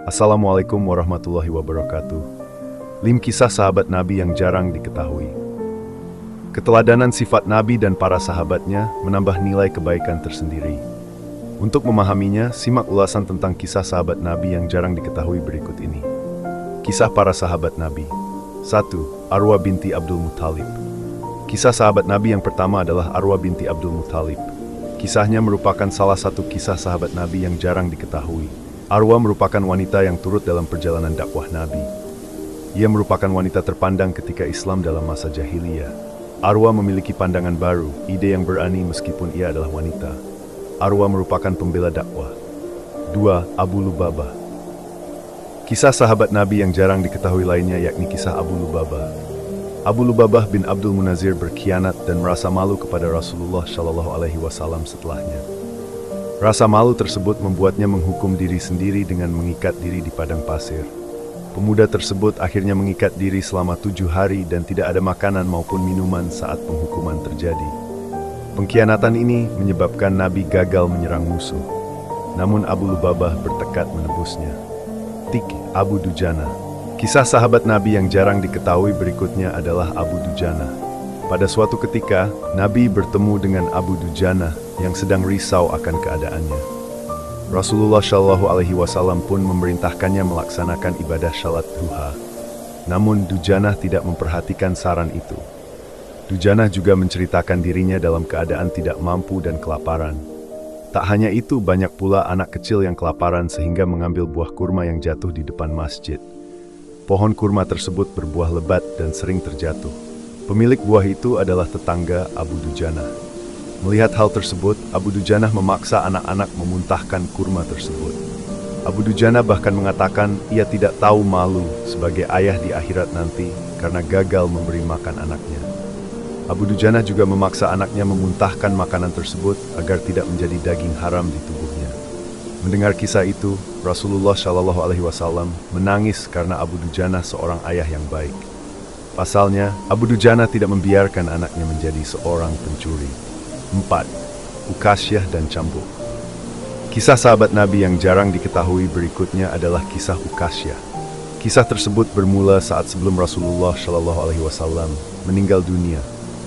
Assalamualaikum warahmatullahi wabarakatuh. 5 kisah sahabat Nabi yang jarang diketahui. Keteladanan sifat Nabi dan para sahabatnya menambah nilai kebaikan tersendiri. Untuk memahaminya, simak ulasan tentang kisah sahabat Nabi yang jarang diketahui berikut ini. Kisah para sahabat Nabi. 1. Arwa binti Abdul Muthalib. Kisah sahabat Nabi yang pertama adalah Arwa binti Abdul Muthalib. Kisahnya merupakan salah satu kisah sahabat Nabi yang jarang diketahui. Arwa merupakan wanita yang turut dalam perjalanan dakwah Nabi. Ia merupakan wanita terpandang ketika Islam dalam masa jahiliyah. Arwa memiliki pandangan baru, ide yang berani meskipun ia adalah wanita. Arwa merupakan pembela dakwah. 2. Abu Lubabah. Kisah sahabat Nabi yang jarang diketahui lainnya yakni kisah Abu Lubabah. Abu Lubabah bin Abdul Munazir berkhianat dan merasa malu kepada Rasulullah SAW setelahnya. Rasa malu tersebut membuatnya menghukum diri sendiri dengan mengikat diri di padang pasir. Pemuda tersebut akhirnya mengikat diri selama 7 hari dan tidak ada makanan maupun minuman saat penghukuman terjadi. Pengkhianatan ini menyebabkan Nabi gagal menyerang musuh. Namun Abu Lubabah bertekad menebusnya. 3. Abu Dujana. Kisah sahabat Nabi yang jarang diketahui berikutnya adalah Abu Dujana. Pada suatu ketika, Nabi bertemu dengan Abu Dujana yang sedang risau akan keadaannya. Rasulullah SAW pun memerintahkannya melaksanakan ibadah salat duha. Namun Dujana tidak memperhatikan saran itu. Dujana juga menceritakan dirinya dalam keadaan tidak mampu dan kelaparan. Tak hanya itu, banyak pula anak kecil yang kelaparan sehingga mengambil buah kurma yang jatuh di depan masjid. Pohon kurma tersebut berbuah lebat dan sering terjatuh. Pemilik buah itu adalah tetangga Abu Dujana. Melihat hal tersebut, Abu Dujana memaksa anak-anak memuntahkan kurma tersebut. Abu Dujana bahkan mengatakan ia tidak tahu malu sebagai ayah di akhirat nanti karena gagal memberi makan anaknya. Abu Dujana juga memaksa anaknya memuntahkan makanan tersebut agar tidak menjadi daging haram di tubuhnya. Mendengar kisah itu, Rasulullah SAW menangis karena Abu Dujana seorang ayah yang baik. Pasalnya, Abu Dujana tidak membiarkan anaknya menjadi seorang pencuri. 4. Ukasyah dan cambuk. Kisah sahabat Nabi yang jarang diketahui berikutnya adalah kisah Ukasyah. Kisah tersebut bermula saat sebelum Rasulullah SAW meninggal dunia.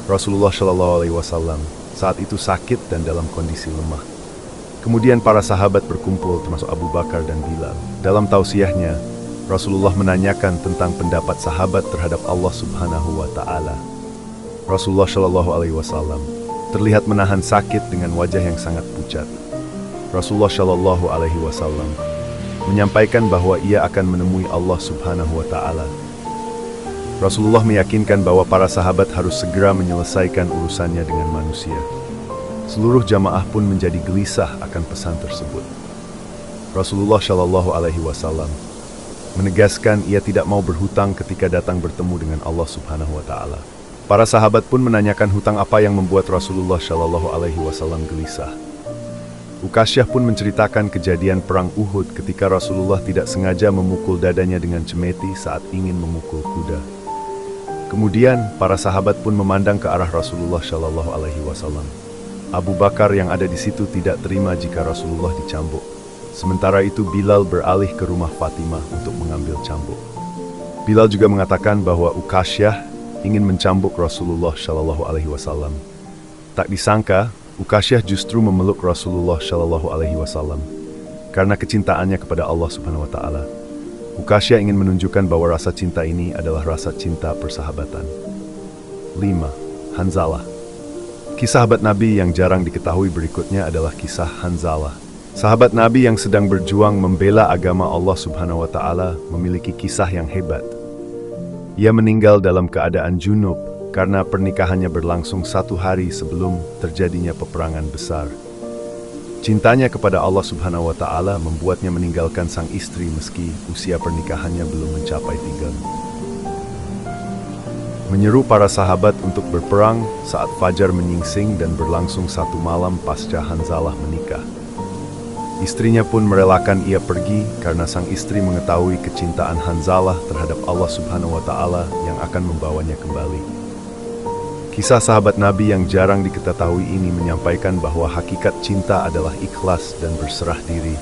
Rasulullah SAW saat itu sakit dan dalam kondisi lemah. Kemudian para sahabat berkumpul termasuk Abu Bakar dan Bilal. Dalam tausiahnya, Rasulullah menanyakan tentang pendapat sahabat terhadap Allah Subhanahu wa Ta'ala. Rasulullah SAW terlihat menahan sakit dengan wajah yang sangat pucat. Rasulullah SAW menyampaikan bahwa ia akan menemui Allah Subhanahu wa Ta'ala. Rasulullah meyakinkan bahwa para sahabat harus segera menyelesaikan urusannya dengan manusia. Seluruh jamaah pun menjadi gelisah akan pesan tersebut. Rasulullah SAW menegaskan ia tidak mau berhutang ketika datang bertemu dengan Allah Subhanahu wa Ta'ala. Para sahabat pun menanyakan hutang apa yang membuat Rasulullah SAW gelisah. Ukasyah pun menceritakan kejadian perang Uhud ketika Rasulullah tidak sengaja memukul dadanya dengan cemeti saat ingin memukul kuda. Kemudian para sahabat pun memandang ke arah Rasulullah SAW. Abu Bakar yang ada di situ tidak terima jika Rasulullah dicambuk. Sementara itu Bilal beralih ke rumah Fatimah untuk mengambil cambuk. Bilal juga mengatakan bahwa Ukasyah ingin mencambuk Rasulullah SAW. Tak disangka, Ukasyah justru memeluk Rasulullah SAW karena kecintaannya kepada Allah Subhanahu wa Ta'ala. Ukasyah ingin menunjukkan bahwa rasa cinta ini adalah rasa cinta persahabatan. 5. Hanzalah. Kisah sahabat Nabi yang jarang diketahui berikutnya adalah kisah Hanzalah. Sahabat Nabi yang sedang berjuang membela agama Allah Subhanahu wa Ta'ala memiliki kisah yang hebat. Ia meninggal dalam keadaan junub karena pernikahannya berlangsung 1 hari sebelum terjadinya peperangan besar. Cintanya kepada Allah Subhanahu wa Ta'ala membuatnya meninggalkan sang istri meski usia pernikahannya belum mencapai 3. Menyeru para sahabat untuk berperang saat fajar menyingsing dan berlangsung 1 malam pasca Hanzalah menikah. Istrinya pun merelakan ia pergi karena sang istri mengetahui kecintaan Hanzalah terhadap Allah Subhanahu wa Ta'ala yang akan membawanya kembali. Kisah sahabat Nabi yang jarang diketahui ini menyampaikan bahwa hakikat cinta adalah ikhlas dan berserah diri.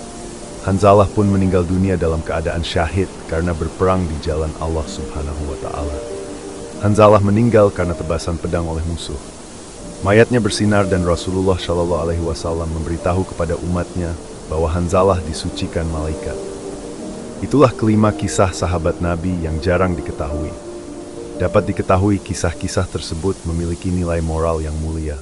Hanzalah pun meninggal dunia dalam keadaan syahid karena berperang di jalan Allah Subhanahu wa Ta'ala. Hanzalah meninggal karena tebasan pedang oleh musuh. Mayatnya bersinar dan Rasulullah Shallallahu Alaihi Wasallam memberitahu kepada umatnya bahwa Hanzalah disucikan malaikat. Itulah kelima kisah sahabat Nabi yang jarang diketahui. Dapat diketahui kisah-kisah tersebut memiliki nilai moral yang mulia.